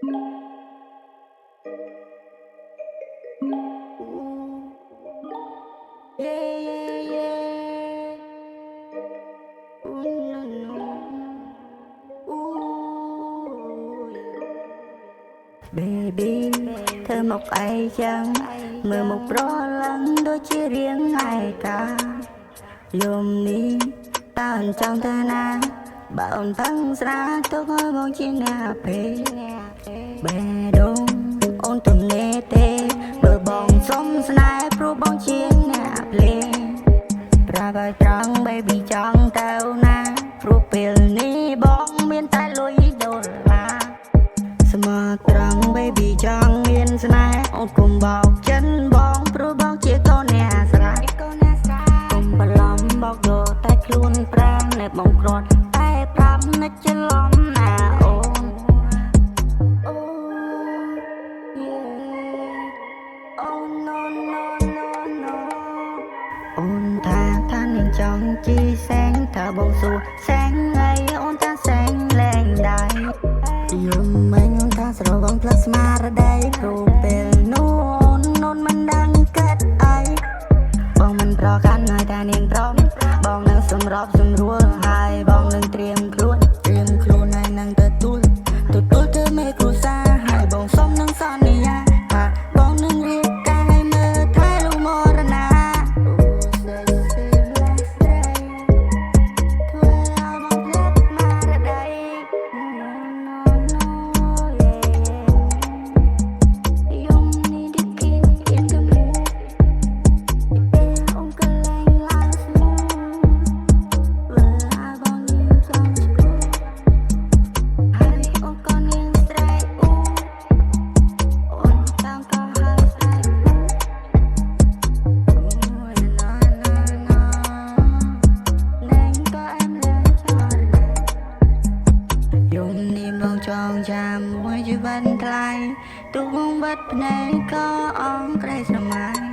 Baby เธอមកអីចឹងមើលមកប្រឡឹងដូចជារៀងឯកាយំនេះតើអញ្ចឹងទៅណាបើអូនផឹងស្រាទុកឲ្យបងជាអ្នកពេលបេះដូងអូនទំនេរទេបើបងសុំស្នេហ៍ព្រោះបងជាអ្នកភ្លេងប្រាប់ឲ្យត្រង់ baby ចង់ទៅណាព្រោះពេលនេះបងមានតែលុយដុល្លារស្មោះត្រង់ baby ចង់មានស្នេហ៍អូនកុំបោកចិនបងព្រោះបងជាកូនអ្នកស្រ័យកុំបន្លំបោកយកតែខ្លួនប្រាំនៅបងគ្រាន់តែប្រាប់នឹកច្រឡំណាអូនអូអូនអូនថានាងចង់ជីសែងថាបងសួរសែងអីអូនថាសែងលែងដែរយំមិញអូនថាស្រវងផ្លឹកស្មារតីព្រោះពេលនោះអូនមិនដឹងកើតអីបងមិនប្រកាន់ឲ្យតែនាងព្រមបងនឹងសម្របសម្រួលហើយបងនឹងត្រៀមខ្លួនឲ្យនឹងទទួលទៅមេគ្រួសារហើយបងសុំនឹងសន្យាថាបងនឹងរៀបការឲ្យមើលថែលោកមរណាធ្វើឲ្យបងភ្លេចស្មារតីយំនេះទីគិតកំពុងអូនកលែងឡើងស្មូធ្វើឲ្យបងនាងចង់ស្គាល់ហើយអូនក៏នាងស្រែកអូនតាមក៏ហើយស្រែកអូយណានាងក៏អែមលែងចោលយំនេះបងចងចាំមួយជីវិតថ្លៃទូបងបិទភ្នែកក៏អងក្រៃស្រមៃ